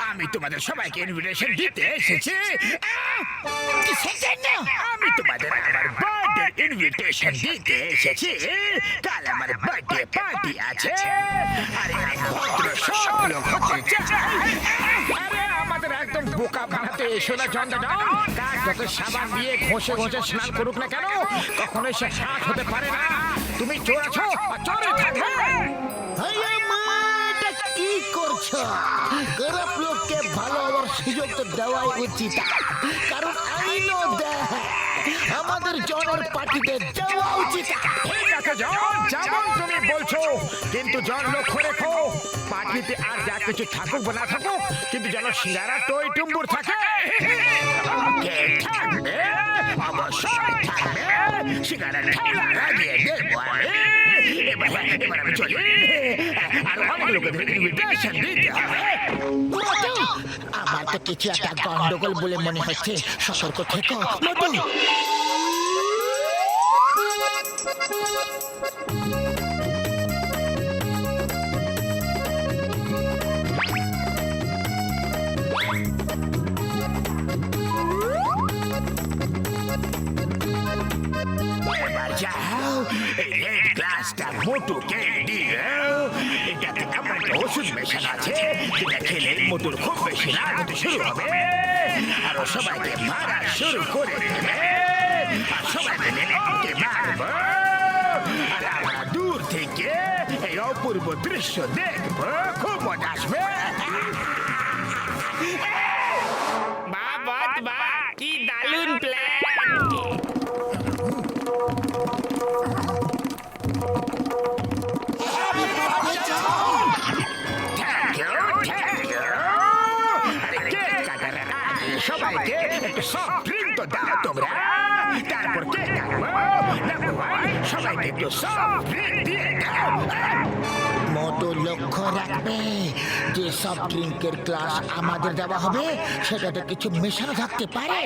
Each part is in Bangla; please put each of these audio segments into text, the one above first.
আমি তোমাদের সবাইকে ইনভিটেশন দিতে এসেছি। আমি তোমাদের আমার বার্থডে ইনভিটেশন দিতে এসেছি। কাল আমার বার্থডে পার্টি আছে। আরে ভদ্র সব লোক হতে চাই। আরে আমাদের একদম বোকা বানাতে এসো না জন্ডাডন। কাক যত সাবান দিয়ে ঘষে ঘষে স্নান করুক না কেন, কখনোই সে হাত হতে পারে না। তুমি চোর আছো, চোরে থাকবে। কি করছো? খারাপ লোককে ভালো হওয়ার সুযোগ তো দেওয়াই উচিত, কারণ আইনও দেয় আমাদের জনের পার্টিতে যাওয়া উচিত। ঠিক আছে জন, যেমন তুমি বলছো, কিন্তু জন লক্ষ্য রেখো, পার্টিতে আর যা কিছু থাকুক বা না থাকুক, কিন্তু যেন সিঙ্গারা টই টুম্বুর থাকে। কে থাকবে? অবশ্যই থাকবে। সিঙ্গারা ঠেলা লাগিয়ে দেবো আমি। এবার আমি চলি। আর অনেক লোকেদের ইনভিটেশন দিতে হবে। মোটু, আমার তো কিছু একটা গন্ডগোল বলে মনে হচ্ছে। সতর্ক থেকো মোটু। এবার যাও, এই রেড গ্লাসটা মোটুকে দিও। এটাতে এমন একটা ওষুধ মেশানো আছে, যেটা খেলে মোটুর খুব বেশি রাগ হতে শুরু হবে। আর ও সবাইকে মারা শুরু করে দেবে। আর সবাই মিলে ওকে মারবো। আর আমরা দূর থেকে এই অপূর্ব দৃশ্য দেখবো। খুব মজা আসবে। বাহ, কি দারুণ প্ল্যান। সবাইকে একটু সফট ড্রিঙ্ক তো দাও তোমরা। তারপর কেক কাটবো। সবাইকে একটু সফট ড্রিঙ্ক দিয়ে দাও। মোটু লক্ষ্য রাখবে যে সব ড্রিঙ্কের গ্লাস আমাদের দেওয়া হবে, সেটাতে কিছু মেশানো থাকতে পারে।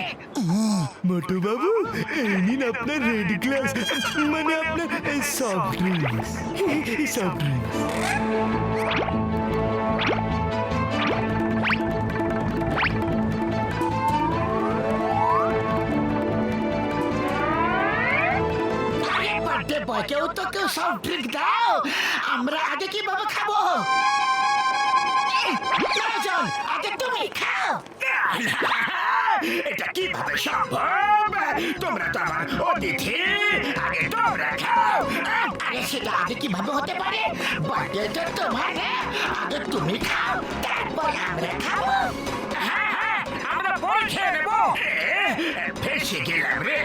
মোটু বাবু, এই নিন আপনার রেড গ্লাস, মানে আপনার soft drinks. Soft drinks. Birthday বয়কেও তো কেউ সফট ড্রিঙ্ক দাও। আমরা আগে কিভাবে খাবো? জন, আগে তুমি খাও। এটা কিভাবে সম্ভব? তোমরা তো আমার অতিথি। আগে তোমরা খাও। আরে সেটা আগে কিভাবে হতে পারে? বার্থডেটা তোমার, আগে তুমি খাও, তারপর আমরা খাবো। হ্যাঁ, আমরা বই খেয়ে নেবো। ফেসে গেলাম রে।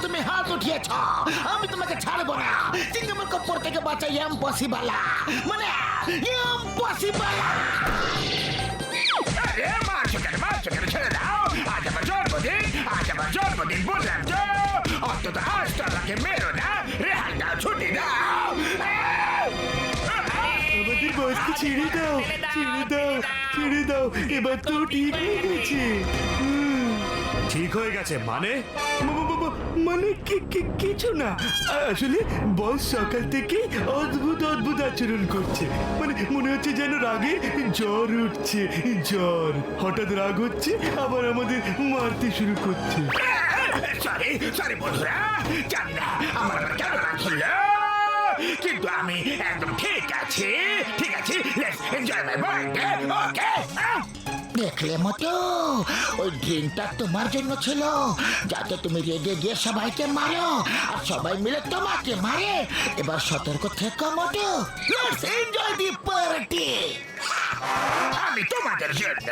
তুমি হাত উঠিয়েছ, আমি তোমাকে ছাড়বো না। চিংড়ির কপ্পর থেকে বাঁচা ইম্পসিবল, মানে ইম্পসিবল। মারছো কেন? ছেড়ে দাও। আজ আমার জন্মদিন, বললাম তো। অন্তত আজ তো আমাকে মেরো না। রেহাই দাও, ছুটি দাও। আমাদের বসকে ছেড়ে দাও, ছেড়ে দাও। এবার তো ঠিক হয়ে গেছে। ঠিক হয়ে গেছে মানে? মানে কিছু না। আসলে বস সকাল থেকে অদ্ভুত আচরণ করছে। মানে মনে হচ্ছে যেন রাগে জ্বর উঠছে। হঠাৎ রাগ হচ্ছে, আবার আমাদের মারতে শুরু করছে। সরি বন্ধুরা, জানি না আমার কেন রাগ হলো, কিন্তু আমি একদম ঠিক আছি। লেটস এনজয় মাই বার্থডে, ওকে? দেখলে মতো, ওই ড্রিঙ্কটা তোমার জন্য ছিল, যাতে তুমি রেগে গিয়ে সবাইকে মারো আর সবাই মিলে তোমাকে মারে। এবার সতর্ক থেকো মোটু। Let's enjoy the party. তোমাদের জন্য